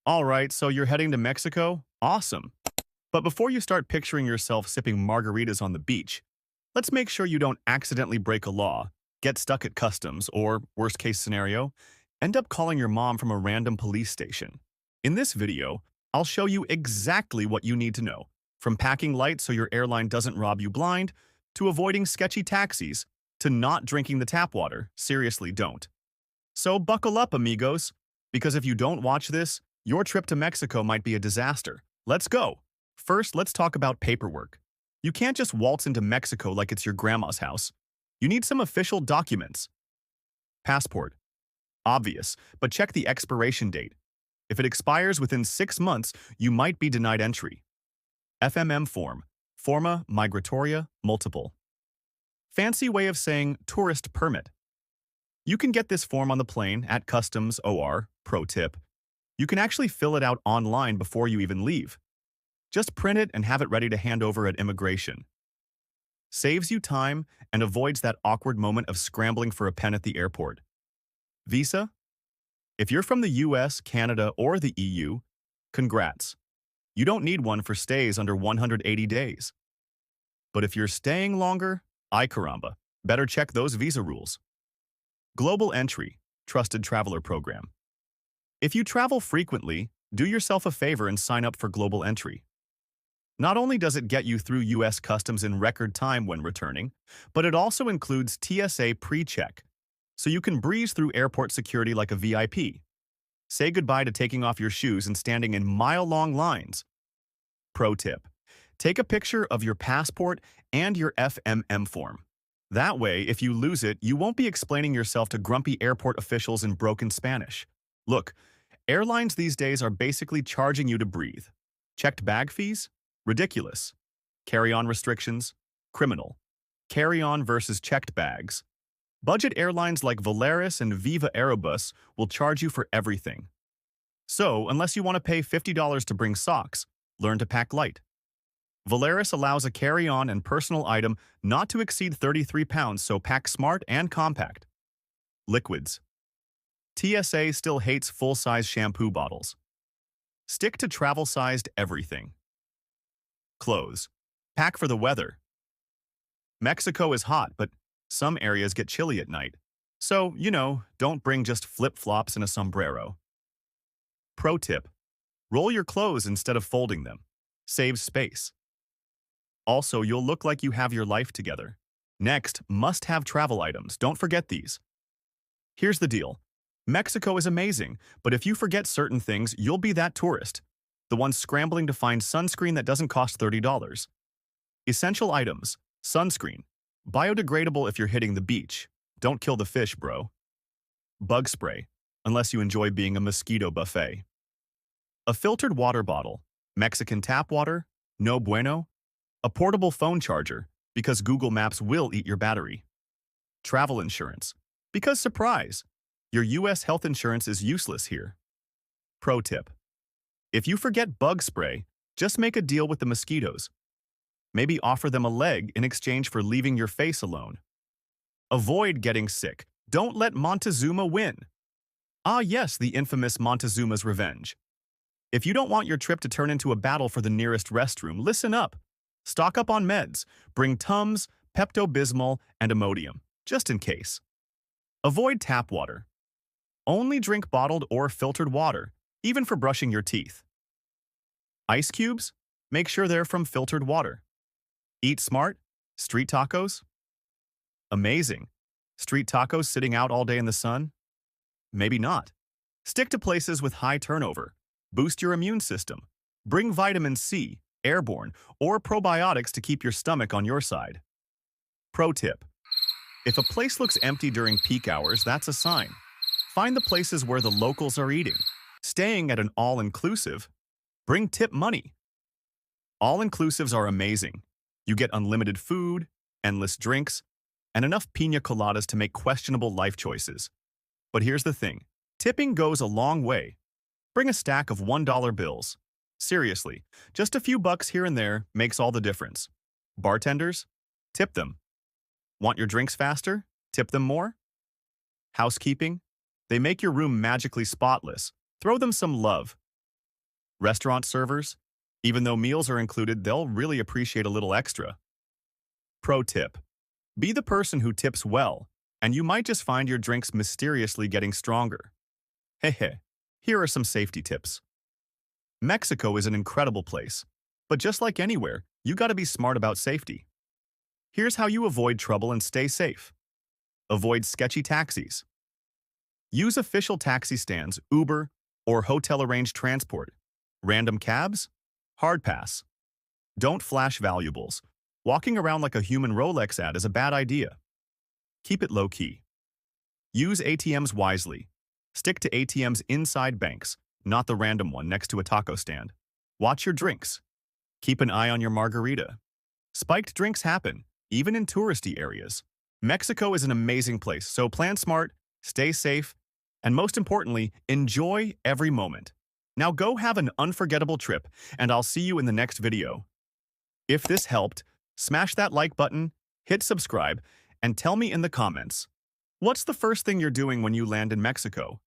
All right, so you're heading to Mexico? Awesome. But before you start picturing yourself sipping margaritas on the beach, let's make sure you don't accidentally break a law, get stuck at customs, or, worst case scenario, end up calling your mom from a random police station. In this video, I'll show you exactly what you need to know, from packing light so your airline doesn't rob you blind, to avoiding sketchy taxis, to not drinking the tap water. Seriously, don't. So buckle up, amigos, because if you don't watch this, your trip to Mexico might be a disaster. Let's go. First, let's talk about paperwork. You can't just waltz into Mexico like it's your grandma's house. You need some official documents. Passport. Obvious, but check the expiration date. If it expires within 6 months, you might be denied entry. FMM form. Forma Migratoria Multiple. Fancy way of saying tourist permit. You can get this form on the plane at customs OR, pro tip. You can actually fill it out online before you even leave. Just print it and have it ready to hand over at immigration. Saves you time and avoids that awkward moment of scrambling for a pen at the airport. Visa? If you're from the US, Canada, or the EU, congrats. You don't need one for stays under 180 days. But if you're staying longer, ay caramba, better check those visa rules. Global Entry, Trusted Traveler Program. If you travel frequently, do yourself a favor and sign up for Global Entry. Not only does it get you through US customs in record time when returning, but it also includes TSA pre-check, so you can breeze through airport security like a VIP. Say goodbye to taking off your shoes and standing in mile-long lines. Pro tip: take a picture of your passport and your FMM form. That way, if you lose it, you won't be explaining yourself to grumpy airport officials in broken Spanish. Look, airlines these days are basically charging you to breathe. Checked bag fees? Ridiculous. Carry-on restrictions? Criminal. Carry-on versus checked bags. Budget airlines like Volaris and Viva Aerobus will charge you for everything. So, unless you want to pay $50 to bring socks, learn to pack light. Volaris allows a carry-on and personal item not to exceed 33 pounds, so pack smart and compact. Liquids. TSA still hates full-size shampoo bottles. Stick to travel-sized everything. Clothes. Pack for the weather. Mexico is hot, but some areas get chilly at night. So, don't bring just flip-flops and a sombrero. Pro tip: roll your clothes instead of folding them. Saves space. Also, you'll look like you have your life together. Next, must-have travel items. Don't forget these. Here's the deal. Mexico is amazing, but if you forget certain things, you'll be that tourist, the one scrambling to find sunscreen that doesn't cost $30. Essential items: sunscreen. Biodegradable if you're hitting the beach. Don't kill the fish, bro. Bug spray, unless you enjoy being a mosquito buffet. A filtered water bottle. Mexican tap water? No bueno. A portable phone charger, because Google Maps will eat your battery. Travel insurance, because surprise, your US health insurance is useless here. Pro tip: if you forget bug spray, just make a deal with the mosquitoes. Maybe offer them a leg in exchange for leaving your face alone. Avoid getting sick. Don't let Montezuma win. Ah yes, the infamous Montezuma's revenge. If you don't want your trip to turn into a battle for the nearest restroom, listen up. Stock up on meds. Bring Tums, Pepto-Bismol, and Imodium, just in case. Avoid tap water. Only drink bottled or filtered water, even for brushing your teeth. Ice cubes? Make sure they're from filtered water. Eat smart? Street tacos? Amazing. Street tacos sitting out all day in the sun? Maybe not. Stick to places with high turnover. Boost your immune system. Bring vitamin C, airborne, or probiotics to keep your stomach on your side. Pro tip: if a place looks empty during peak hours, that's a sign. Find the places where the locals are eating. Staying at an all-inclusive? Bring tip money. All-inclusives are amazing. You get unlimited food, endless drinks, and enough piña coladas to make questionable life choices. But here's the thing. Tipping goes a long way. Bring a stack of $1 bills. Seriously, just a few bucks here and there makes all the difference. Bartenders? Tip them. Want your drinks faster? Tip them more. Housekeeping? They make your room magically spotless. Throw them some love. Restaurant servers, even though meals are included, they'll really appreciate a little extra. Pro tip: be the person who tips well, and you might just find your drinks mysteriously getting stronger. Hehe, here are some safety tips. Mexico is an incredible place, but just like anywhere, you gotta be smart about safety. Here's how you avoid trouble and stay safe. Avoid sketchy taxis. Use official taxi stands, Uber, or hotel-arranged transport. Random cabs? Hard pass. Don't flash valuables. Walking around like a human Rolex ad is a bad idea. Keep it low-key. Use ATMs wisely. Stick to ATMs inside banks, not the random one next to a taco stand. Watch your drinks. Keep an eye on your margarita. Spiked drinks happen, even in touristy areas. Mexico is an amazing place, so plan smart, stay safe, and most importantly, enjoy every moment. Now go have an unforgettable trip, and I'll see you in the next video. If this helped, smash that like button, hit subscribe, and tell me in the comments, what's the first thing you're doing when you land in Mexico?